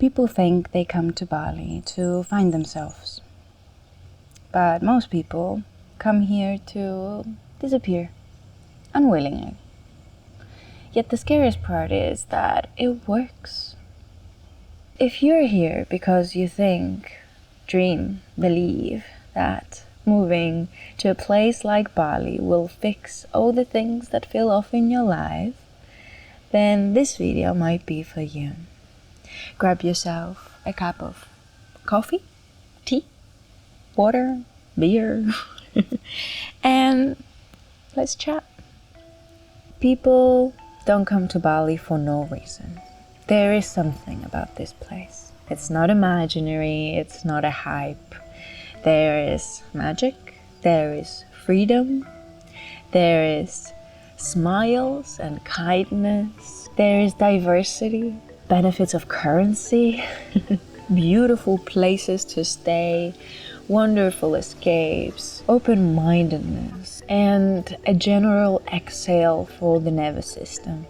People think they come to Bali to find themselves, but most people come here to disappear, unwillingly. Yet the scariest part is that it works. If you're here because you think, dream, believe that moving to a place like Bali will fix all the things that feel off in your life, then this video might be for you. Grab yourself a cup of coffee, tea, water, beer, and let's chat. People don't come to Bali for no reason. There is something about this place. It's not imaginary, it's not a hype. There is magic, there is freedom, there is smiles and kindness, there is diversity, benefits of currency, beautiful places to stay, wonderful escapes, open-mindedness, and a general exhale for the nervous system.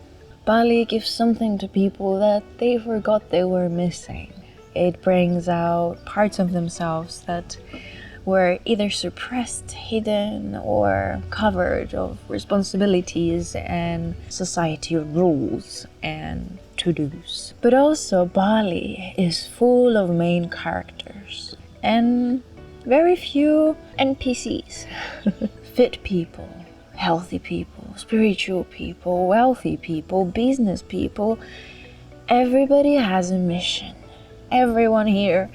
Bali gives something to people that they forgot they were missing. It brings out parts of themselves that were either suppressed, hidden, or covered of responsibilities and society rules and to-dos. But also Bali is full of main characters and very few NPCs. Fit people, healthy people, spiritual people, wealthy people, business people. Everybody has a mission. Everyone here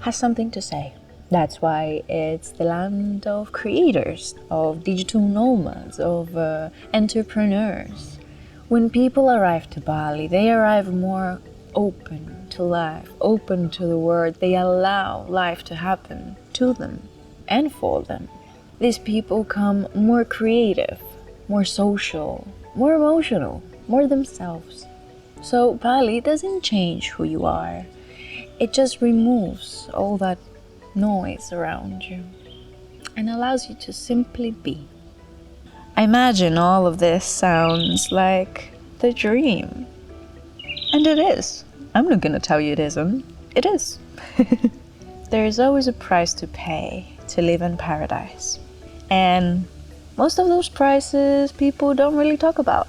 has something to say. That's why it's the land of creators, of digital nomads, of entrepreneurs. When people arrive to Bali, they arrive more open to life, open to the world. They allow life to happen to them and for them. These people come more creative, more social, more emotional, more themselves. So Bali doesn't change who you are. It just removes all that noise around you and allows you to simply be. I imagine all of this sounds like the dream. And it is. I'm not gonna tell you it isn't. It is. There is always a price to pay to live in paradise. And most of those prices people don't really talk about.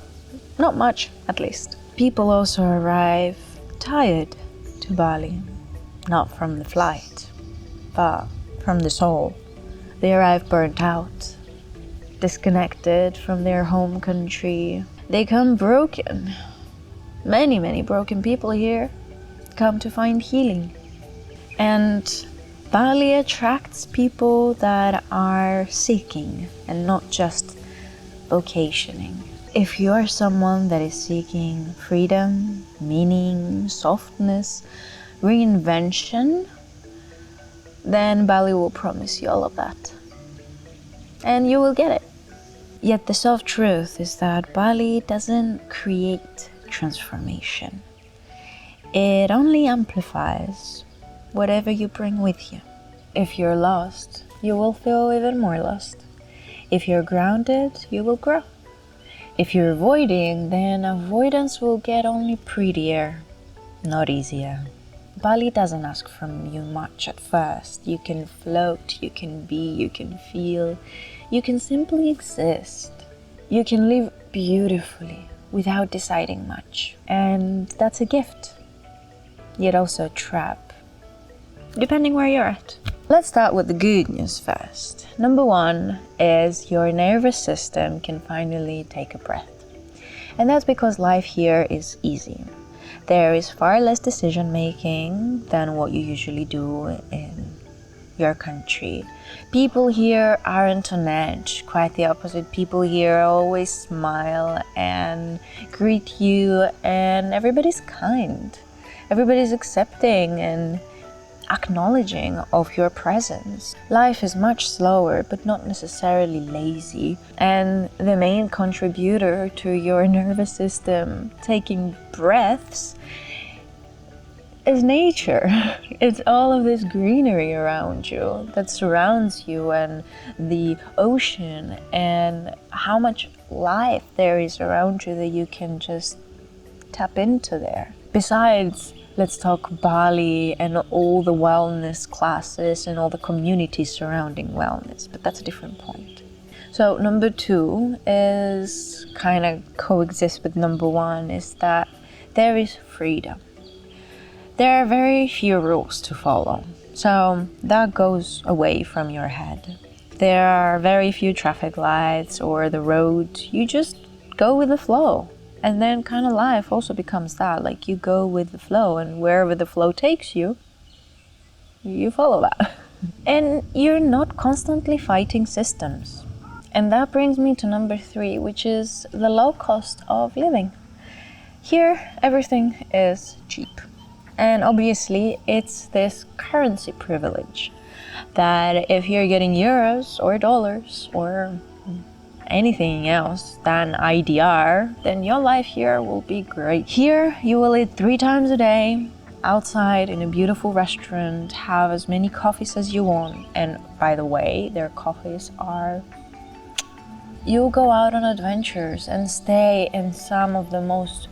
Not much, at least. People also arrive tired to Bali. Not from the flight, but from the soul. They arrive burnt out, disconnected from their home country. They come broken. Many broken people here come to find healing. And Bali attracts people that are seeking and not just vacationing. If you are someone that is seeking freedom, meaning, softness, reinvention, then Bali will promise you all of that. And you will get it. Yet the soft truth is that Bali doesn't create transformation. It only amplifies whatever you bring with you. If you're lost, you will feel even more lost. If you're grounded, you will grow. If you're avoiding, then avoidance will get only prettier, not easier. Bali doesn't ask from you much at first. You can float, you can be, you can feel, you can simply exist. You can live beautifully without deciding much. And that's a gift, yet also a trap, depending where you're at. Let's start with the good news first. Number one is your nervous system can finally take a breath. And that's because life here is easy. There is far less decision making than what you usually do in your country. People here aren't on edge, quite the opposite. People here always smile and greet you, and everybody's kind. Everybody's accepting and acknowledging of your presence. Life is much slower, but not necessarily lazy. And the main contributor to your nervous system taking breaths is nature. It's all of this greenery around you that surrounds you, and the ocean, and how much life there is around you that you can just tap into there. Besides Let's talk Bali and all the wellness classes and all the communities surrounding wellness, but that's a different point. So number 2 is kind of coexist with number 1, is that there is freedom. There are very few rules to follow, so that goes away from your head. There are very few traffic lights or the road. You just go with the flow. And then kind of life also becomes that, like you go with the flow, and wherever the flow takes you, you follow that. And you're not constantly fighting systems. And that brings me to number 3, which is the low cost of living. Here, everything is cheap. And obviously, it's this currency privilege that if you're getting euros or dollars or anything else than IDR, then your life here will be great. Here, you will eat 3 times a day, outside in a beautiful restaurant, have as many coffees as you want. And by the way, their coffees are... You'll go out on adventures and stay in some of the most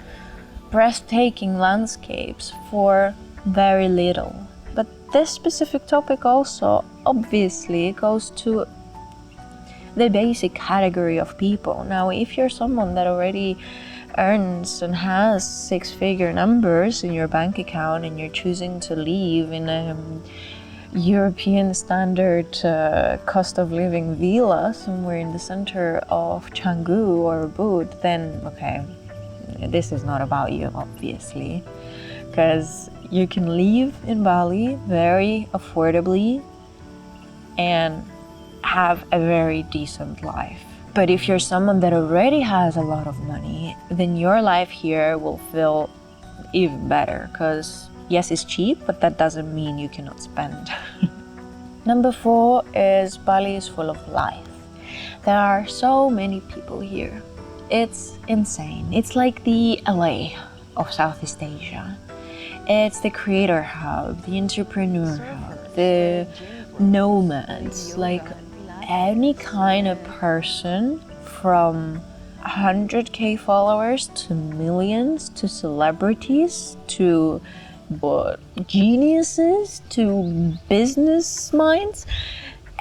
breathtaking landscapes for very little. But this specific topic also obviously goes to the basic category of people. Now, if you're someone that already earns and has 6-figure numbers in your bank account and you're choosing to live in a European standard cost of living villa somewhere in the center of Canggu or Ubud, then okay, this is not about you, obviously, because you can live in Bali very affordably and have a very decent life. But if you're someone that already has a lot of money, then your life here will feel even better, because yes, it's cheap, but that doesn't mean you cannot spend. Number 4 is Bali is full of life. There are so many people here. It's insane. It's like the LA of Southeast Asia. It's the creator hub, the entrepreneur hub, the nomads, like any kind of person from 100k followers to millions to celebrities to geniuses to business minds.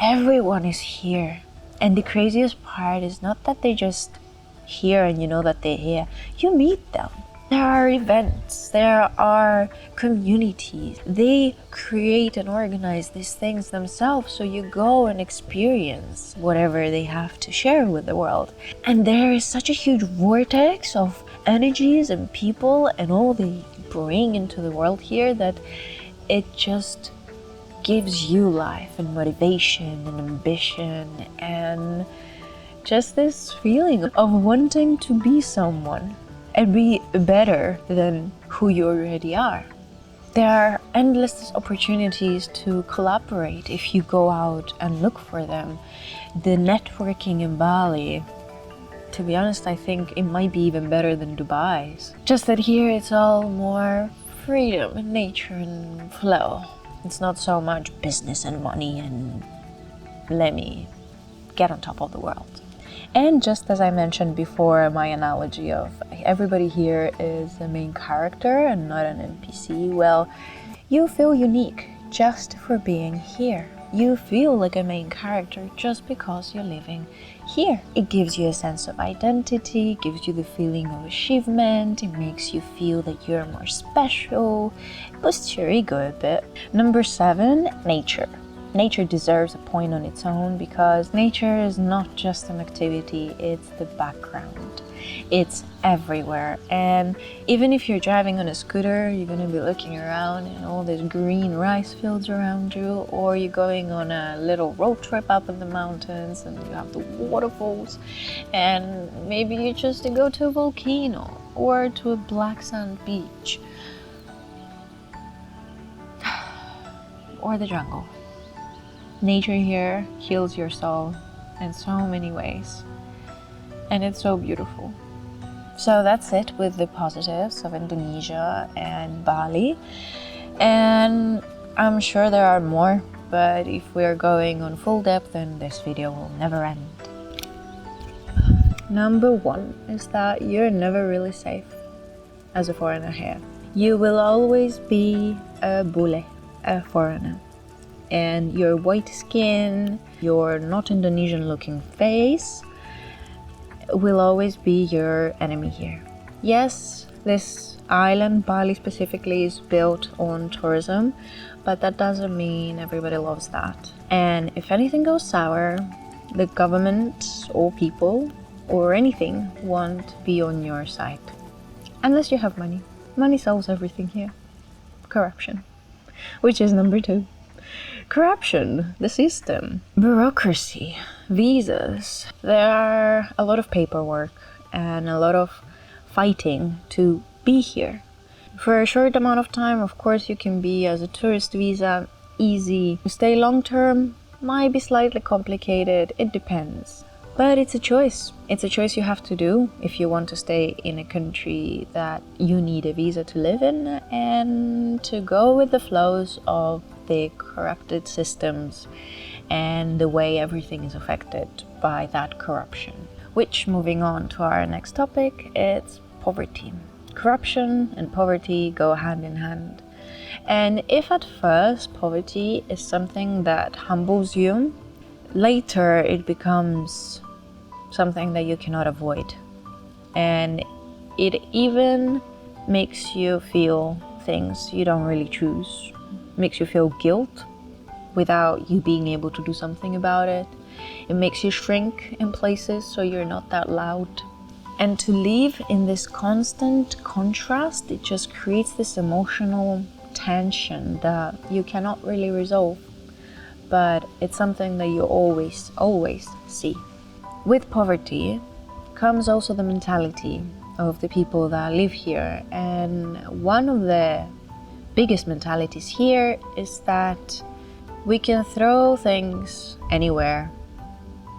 Everyone is here. And the craziest part is not that they just here and you know that they're here. You meet them. There are events, there are communities. They create and organize these things themselves, so you go and experience whatever they have to share with the world. And there is such a huge vortex of energies and people and all they bring into the world here that it just gives you life and motivation and ambition and just this feeling of wanting to be someone and be better than who you already are. There are endless opportunities to collaborate if you go out and look for them. The networking in Bali, to be honest, I think it might be even better than Dubai's. Just that here it's all more freedom and nature and flow. It's not so much business and money and let me get on top of the world. And just as I mentioned before, my analogy of everybody here is the main character and not an NPC, well, you feel unique just for being here. You feel like a main character just because you're living here. It gives you a sense of identity, gives you the feeling of achievement, it makes you feel that you're more special, it boosts your ego a bit. Number 7, nature. Nature deserves a point on its own because nature is not just an activity, it's the background. It's everywhere. And even if you're driving on a scooter, you're going to be looking around and all these green rice fields around you, or you're going on a little road trip up in the mountains and you have the waterfalls, and maybe you choose to go to a volcano or to a black sand beach or the jungle. Nature here heals your soul in so many ways, and it's so beautiful. So that's it with the positives of Indonesia and Bali, and I'm sure there are more, but if we're going on full depth, then this video will never end. Number 1 is that you're never really safe as a foreigner here. You will always be a bule, a foreigner. And your white skin, your not Indonesian looking face will always be your enemy here. Yes, this island, Bali specifically, is built on tourism, but that doesn't mean everybody loves that. And if anything goes sour, the government or people or anything won't be on your side. Unless you have money. Money solves everything here. Corruption, which is number 2. Corruption, the system, bureaucracy, visas. There are a lot of paperwork and a lot of fighting to be here. For a short amount of time, of course, you can be as a tourist visa, easy. To stay long term might be slightly complicated, it depends. But it's a choice. It's a choice you have to do if you want to stay in a country that you need a visa to live in and to go with the flows of the corrupted systems and the way everything is affected by that corruption. Which, moving on to our next topic, it's poverty. Corruption and poverty go hand in hand. And if at first poverty is something that humbles you, later it becomes something that you cannot avoid. And it even makes you feel things you don't really choose. Makes you feel guilt without you being able to do something about it. It makes you shrink in places so you're not that loud. And to live in this constant contrast, it just creates this emotional tension that you cannot really resolve. But it's something that you always see. With poverty comes also the mentality of the people that live here. And one of the biggest mentalities here is that we can throw things anywhere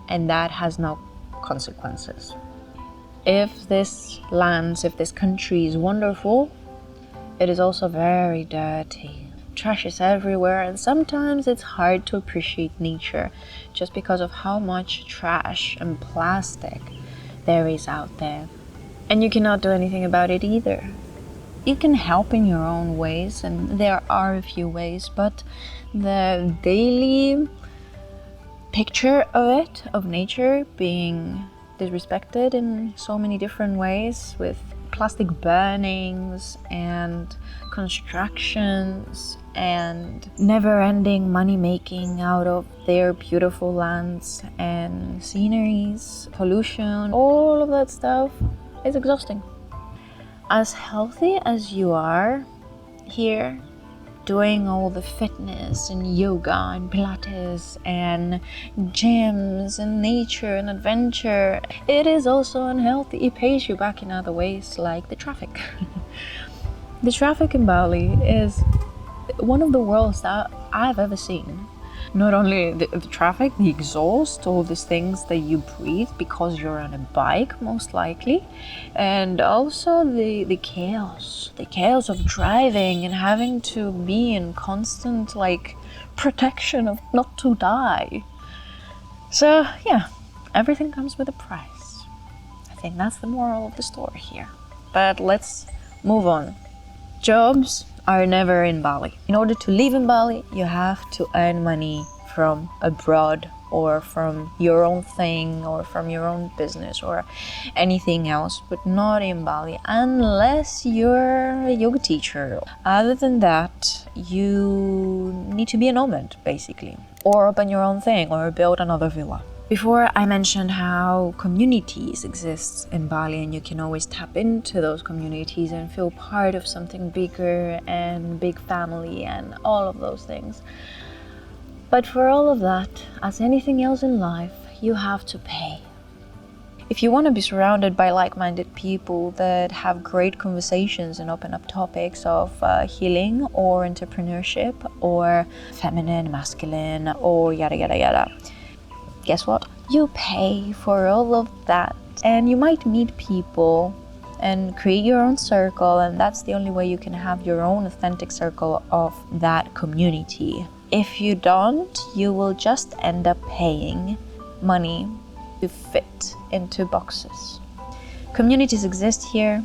and that has no consequences. If this country is wonderful, it is also very dirty. Trash is everywhere, and sometimes it's hard to appreciate nature just because of how much trash and plastic there is out there. And you cannot do anything about it either. You can help in your own ways, and there are a few ways, but the daily picture of nature being disrespected in so many different ways, with plastic burnings and constructions and never-ending money making out of their beautiful lands and sceneries, pollution, all of that stuff is exhausting. As healthy as you are here, doing all the fitness and yoga and Pilates and gyms and nature and adventure, it is also unhealthy. It pays you back in other ways, like the traffic. The traffic in Bali is one of the worst that I've ever seen. Not only the traffic, the exhaust, all these things that you breathe because you're on a bike, most likely, and also the chaos of driving and having to be in constant protection of not to die. So yeah, everything comes with a price. I think that's the moral of the story here. But let's move on. Jobs are never in Bali. In order to live in Bali, you have to earn money from abroad or from your own thing or from your own business or anything else, but not in Bali unless you're a yoga teacher. Other than that, you need to be a nomad basically, or open your own thing or build another villa. Before, I mentioned how communities exist in Bali, and you can always tap into those communities and feel part of something bigger and big family and all of those things. But for all of that, as anything else in life, you have to pay. If you want to be surrounded by like-minded people that have great conversations and open up topics of healing or entrepreneurship or feminine, masculine, or yada yada yada, guess what? You pay for all of that, and you might meet people and create your own circle, and that's the only way you can have your own authentic circle of that community. If you don't, you will just end up paying money to fit into boxes. Communities exist here,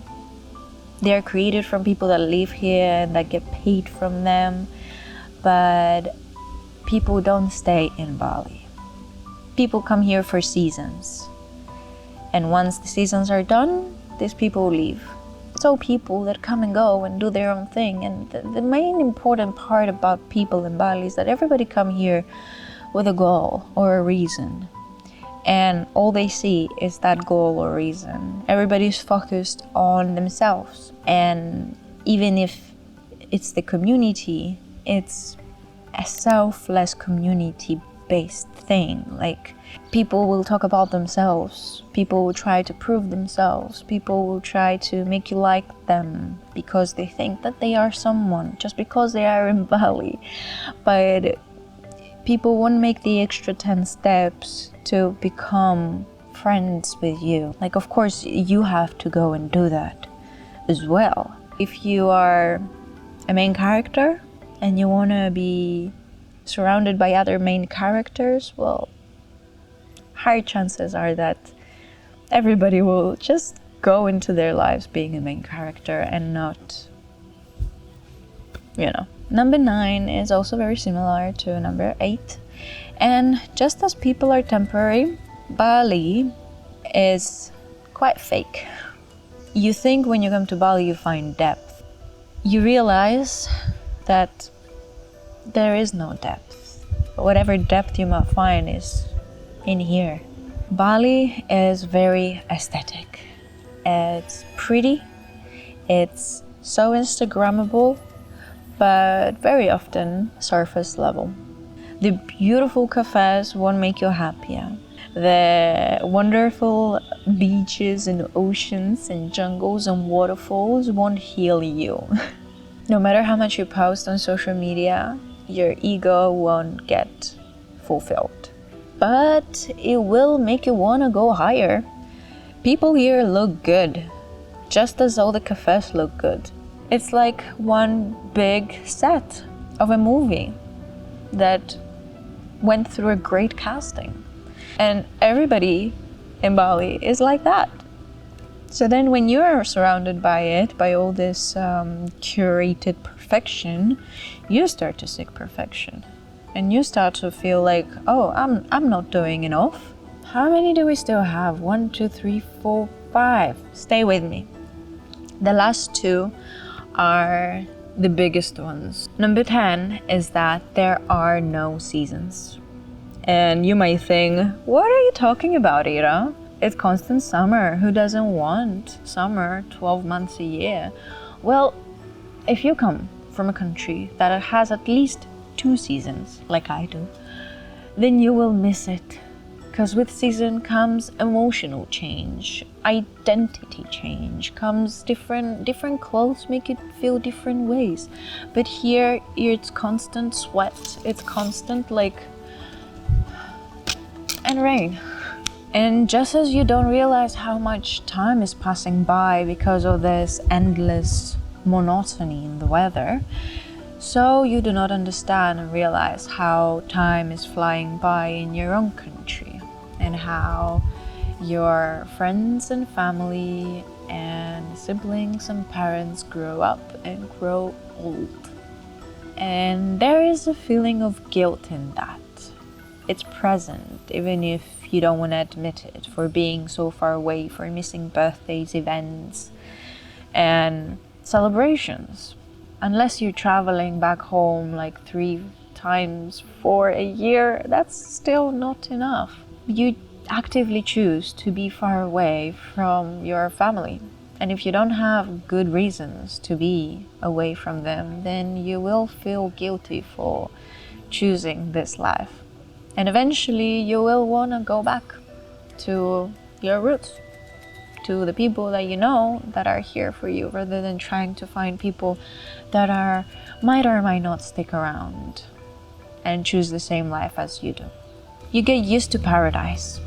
They are created from people that live here and that get paid from them. But people don't stay in Bali. People come here for seasons. And once the seasons are done, these people leave. So people that come and go and do their own thing. And the main important part about people in Bali is that everybody come here with a goal or a reason. And all they see is that goal or reason. Everybody's focused on themselves. And even if it's the community, it's a selfless community-based thing. Like, people will talk about themselves. People will try to prove themselves. People will try to make you like them because they think that they are someone, just because they are in Bali. But people won't make the extra 10 steps to become friends with you. Like, of course, you have to go and do that as well. If you are a main character and you want to be surrounded by other main characters, well, high chances are that everybody will just go into their lives being a main character and not, Number 9 is also very similar to number 8. And just as people are temporary, Bali is quite fake. You think when you come to Bali you find depth. You realize that there is no depth. Whatever depth you might find is in here. Bali is very aesthetic. It's pretty. It's so Instagrammable, but very often surface level. The beautiful cafes won't make you happier. The wonderful beaches and oceans and jungles and waterfalls won't heal you. No matter how much you post on social media, your ego won't get fulfilled. But it will make you want to go higher. People here look good, just as all the cafes look good. It's like one big set of a movie that went through a great casting. And everybody in Bali is like that. So then when you are surrounded by it, by all this curated perfection, you start to seek perfection. And you start to feel like, oh, I'm not doing enough. How many do we still have? 1, 2, 3, 4, 5. Stay with me. The last 2 are the biggest ones. Number 10 is that there are no seasons. And you might think, what are you talking about, Ira? It's constant summer. Who doesn't want summer 12 months a year? Well, if you come from a country that has at least 2 seasons, like I do, then you will miss it. Because with season comes emotional change, identity change, comes different clothes make you feel different ways. But here it's constant sweat, it's constant and rain. And just as you don't realize how much time is passing by because of this endless monotony in the weather, so you do not understand and realize how time is flying by in your own country, and how your friends and family and siblings and parents grow up and grow old. And there is a feeling of guilt in that. It's present, even if you don't want to admit it, for being so far away, for missing birthdays, events, and celebrations. Unless you're traveling back home like 3 times for a year, that's still not enough. You actively choose to be far away from your family. And if you don't have good reasons to be away from them, then you will feel guilty for choosing this life. And eventually you will want to go back to your roots, to the people that you know that are here for you, rather than trying to find people that might or might not stick around and choose the same life as you do. You get used to paradise.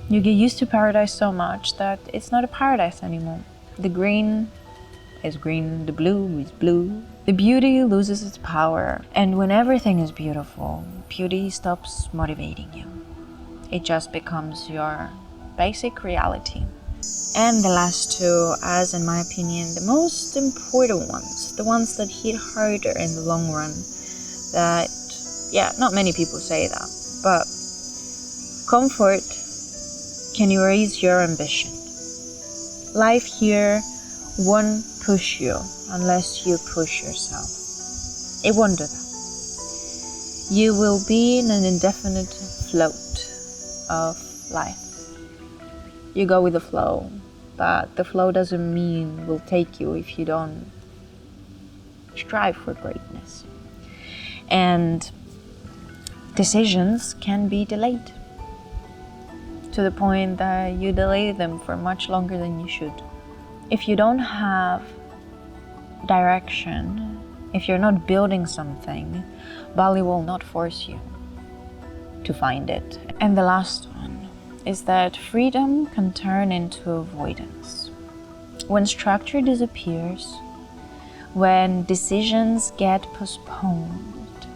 You get used to paradise so much that it's not a paradise anymore. The green is green, the blue is blue. The beauty loses its power, and when everything is beautiful, beauty stops motivating you. It just becomes your basic reality. And the last two, as in my opinion, the most important ones, the ones that hit harder in the long run, that, yeah, not many people say that, but comfort can erase your ambition. Life here won't push you unless you push yourself. It won't do that. You will be in an indefinite float of life. You go with the flow, but the flow doesn't mean will take you if you don't strive for greatness. And decisions can be delayed to the point that you delay them for much longer than you should. If you don't have direction, if you're not building something, Bali will not force you to find it. And the last one is that freedom can turn into avoidance. When structure disappears, when decisions get postponed,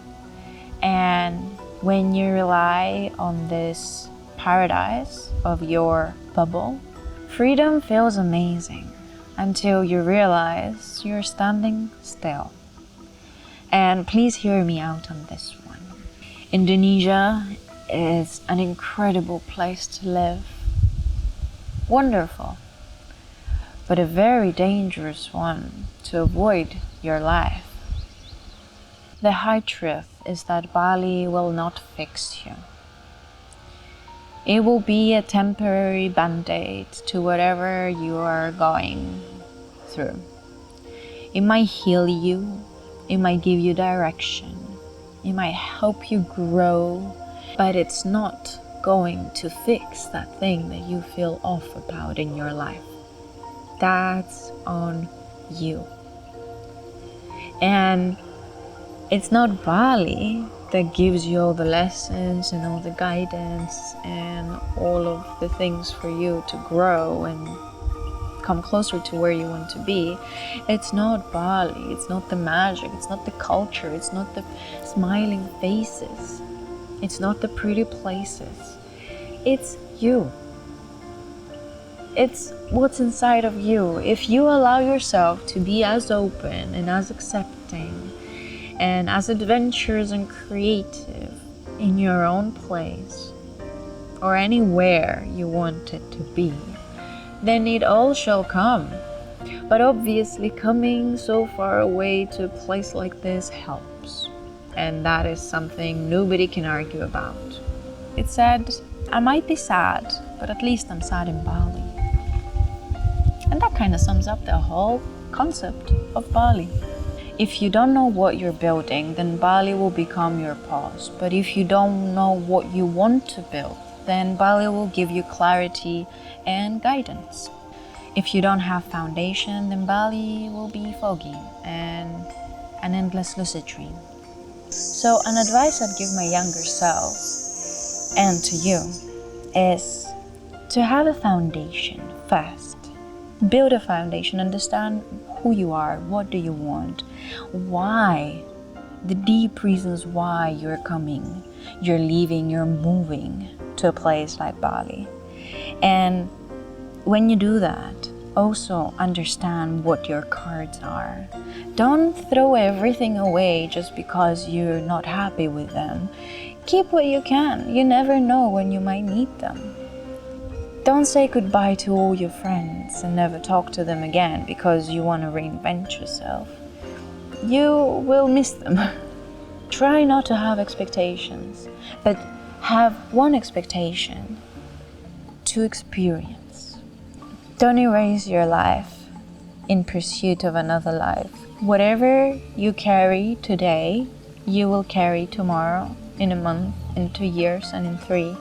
and when you rely on this paradise of your bubble, freedom feels amazing until you realize you're standing still. And please hear me out on this one. Indonesia is an incredible place to live. Wonderful, but a very dangerous one to avoid your life. The hard truth is that Bali will not fix you. It will be a temporary band-aid to whatever you are going through. It might heal you, it might give you direction, it might help you grow, but it's not going to fix that thing that you feel off about in your life. That's on you. And it's not Bali that gives you all the lessons and all the guidance and all of the things for you to grow and come closer to where you want to be. It's not Bali, it's not the magic, it's not the culture, it's not the smiling faces, it's not the pretty places. It's you. It's what's inside of you. If you allow yourself to be as open and as accepting and as adventurous and creative in your own place or anywhere you want it to be, then it all shall come. But obviously coming so far away to a place like this helps. And that is something nobody can argue about. It said, I might be sad, but at least I'm sad in Bali. And that kind of sums up the whole concept of Bali. If you don't know what you're building, then Bali will become your pause. But if you don't know what you want to build, then Bali will give you clarity and guidance. If you don't have foundation, then Bali will be foggy and an endless lucid dream. So an advice I'd give my younger self and to you is to have a foundation first. Build a foundation, understand who you are, what do you want, why, the deep reasons why you're coming, you're leaving, you're moving to a place like Bali. And when you do that, also understand what your cards are. Don't throw everything away just because you're not happy with them. Keep what you can. You never know when you might need them. Don't say goodbye to all your friends and never talk to them again because you want to reinvent yourself. You will miss them. Try not to have expectations, but have one expectation: to experience. Don't erase your life in pursuit of another life. Whatever you carry today, you will carry tomorrow, in a month, in 2 years, and in 3.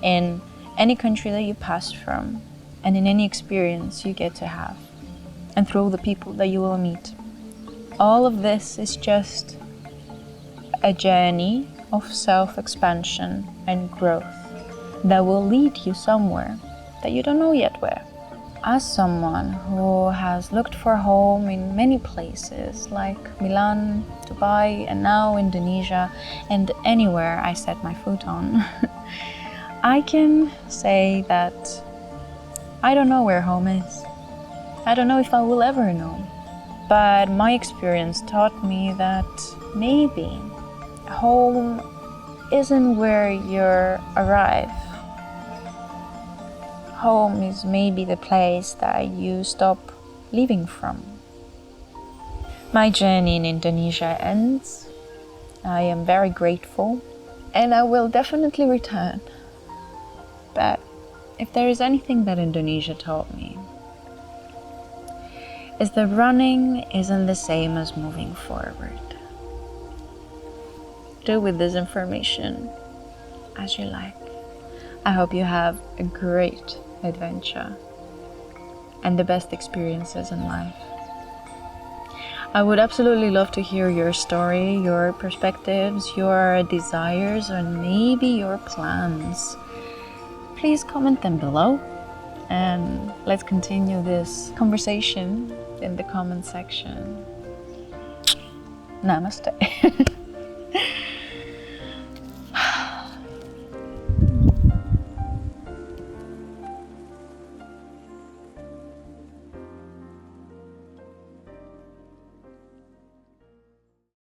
In any country that you pass from, and in any experience you get to have, and through the people that you will meet. All of this is just a journey of self-expansion and growth that will lead you somewhere that you don't know yet where. As someone who has looked for home in many places like Milan, Dubai, and now Indonesia, and anywhere I set my foot on, I can say that I don't know where home is. I don't know if I will ever know. But my experience taught me that maybe home isn't where you arrive. Home is maybe the place that you stop leaving from. My journey in Indonesia ends. I am very grateful, and I will definitely return. But if there is anything that Indonesia taught me, is that running isn't the same as moving forward. Do with this information as you like. I hope you have a great adventure and the best experiences in life. I would absolutely love to hear your story, your perspectives, your desires, and maybe your plans. Please comment them below, and let's continue this conversation in the comment section. Namaste.